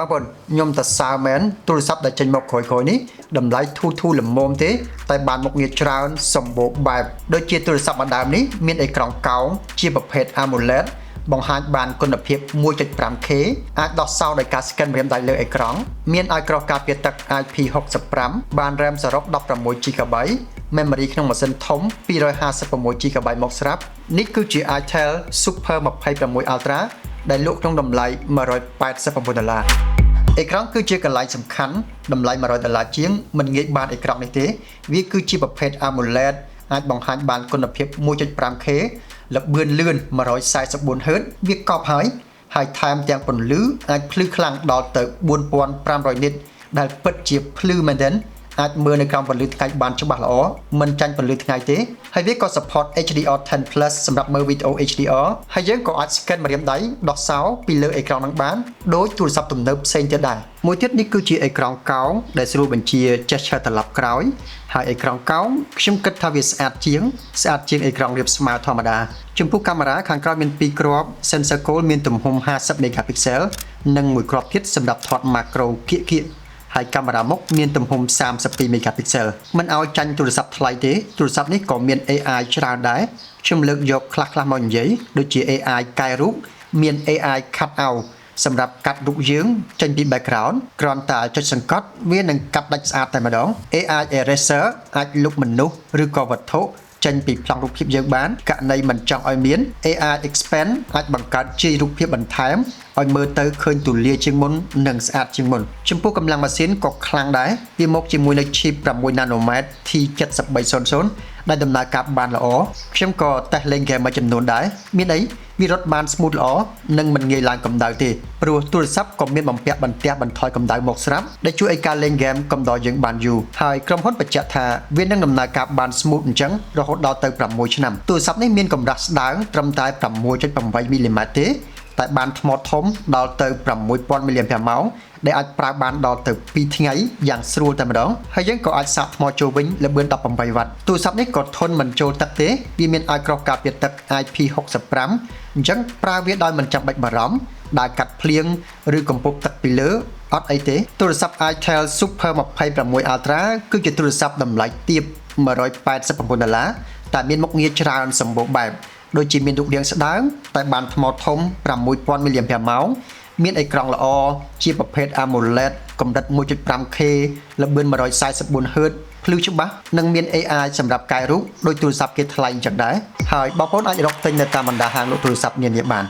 បងប្អូនខ្ញុំតសើមែនទូរស័ព្ទដែលចេញមកក្រោយៗនេះតម្លៃធូរល្មមទេតែបានមុខងារច្រើនសម្បូរបែបដូចជាទូរស័ព្ទមួយដើមនេះមានអេក្រង់កោងជាប្រភេទ AMOLED បង្ហាញបានគុណភាព 1.5K អាចដោះសោដោយការ scan ម្រាមដៃលើអេក្រង់មានឲ្យក្រោះការពារទឹក IP65 បាន RAM សរុប 16GB memory ក្នុងម៉ាស៊ីនធំ 256GB មកស្រាប់នេះគឺជា Itel Super 26 Ultra ដែលលក់ក្នុងតម្លៃ$189អេក្រង់គឺជាកន្លែងសំខាន់តម្លៃ$100ជាងមិនងាយបានអេក្រង់នេះទេវាគឺជាប្រភេទ AMOLED អាចបង្ហាញបានគុណភាព 1.5K ល្បឿនលឿន 144Hz វាកប់ហើយថែមទាំងពន្លឺអាចភ្លឺខ្លាំងដល់ទៅ 4500 nit ដែលពិតជាភ្លឺមែនទែនអាចមើលនៅក្រោមពន្លឺថ្ងៃបានច្បាស់ល្អមិនចាញ់ពន្លឺថ្ងៃទេហើយវាក៏ support HDR10+ សម្រាប់មើលវីដេអូ HDR ហើយយើងក៏អាច scan ម្រាមដៃដោះសោពីលើអេក្រង់នឹងបានដោយទូរស័ព្ទទំនើបផ្សេងទៀតដែរមួយទៀតនេះគឺជាអេក្រង់កោងដែលស្រួលបញ្ជា gesture ត្រឡប់ក្រោយហើយអេក្រង់កោងខ្ញុំគិតថាវាស្អាតជាងអេក្រង់រាបស្មើធម្មតាចំពោះកាមេរ៉ាខាងក្រោយមាន2គ្រាប់ sensor goal មានទំហំ50 megapixel និងមួយគ្រាប់ទៀតសម្រាប់ថត macro គៀកហើយកាមេរ៉ាមុខមានទំហំ32 megapixel មិនឲ្យចាញ់ទូរស័ព្ទថ្លៃទេទូរស័ព្ទនេះក៏មាន AI ច្រើនដែរខ្ញុំលើកយកខ្លះមកនិយាយដូចជា AI កែរូបមាន AI cut out សម្រាប់កាត់រូបយើងចេញពី background គ្រាន់តែចុចសង្កត់វានឹងកាត់ដាច់ស្អាតតែម្ដង AI eraser អាចលុបមនុស្សឬក៏វត្ថុចេញពីប្លង់រូបភាពយើងបានករណីមិនចង់ឲ្យមាន AI expand អាចបង្កើតជារូបភាពបន្ថែមឲ្យមើលទៅឃើញទូលាយជាងមុននិងស្អាតជាងមុនចំពោះកម្លាំងម៉ាស៊ីនក៏ខ្លាំងដែរវាមកជាមួយនឹង chip 6 nanometer T7300 ដែលដំណើរការបានល្អខ្ញុំក៏តេស្តលេងហ្គេមមួយចំនួនដែរមានអីវារត់បាន smooth ល្អនិងមិនងាយឡើងកម្ដៅទេព្រោះទូរស័ព្ទក៏មានបំពាក់បន្ទះបន្ថយកម្ដៅមកស្រាប់ដែលជួយឲ្យការលេងហ្គេមកំដរយើងបានយូរហើយក្រុមហ៊ុនបញ្ជាក់ថាវានឹងដំណើរការបាន smooth អញ្ចឹងរហូតដល់ទៅ6ឆ្នាំទូរស័ព្ទនេះមានកម្រាស់ស្ដើងត្រឹមតែ 6.8 មីលីម៉ែត្រទេតែបានថ្មធំដល់ទៅ 6000 mAh ដែលអាចប្រើបានដល់ទៅ2ថ្ងៃយ៉ាងស្រួលតែម្ដងហើយយើងក៏អាចសាកថ្មចូលវិញល្បឿន18វ៉ាត់ទូរស័ព្ទនេះក៏ធន់មិនចូលទឹកទេវាមានឲ្យក្រោះការពារទឹក IP65 អញ្ចឹងប្រើវាដោយមិនចាំបាច់បារម្ភដើរកាត់ភ្លៀងឬកំពប់ទឹកពីលើអត់អីទេទូរស័ព្ទ Itel Super 26 Ultra គឺជាទូរស័ព្ទតម្លៃទាប$189តែមានមុខងារច្រើនសម្បូរបែបដូចជាមានរូបរាងស្ដើងតែបានថ្មធំ 6000 mAh មានអេក្រង់ល្អជាប្រភេទ AMOLED កម្រិត 1.5K ល្បឿន 144Hz ភ្លឺច្បាស់និងមាន AI សម្រាប់កែរូបដោយទូរស័ព្ទគេថ្លៃអញ្ចឹងដែរហើយបងប្អូនអាចរកទិញនៅតាមបណ្ដាហាងលក់ទូរស័ព្ទនានាបាន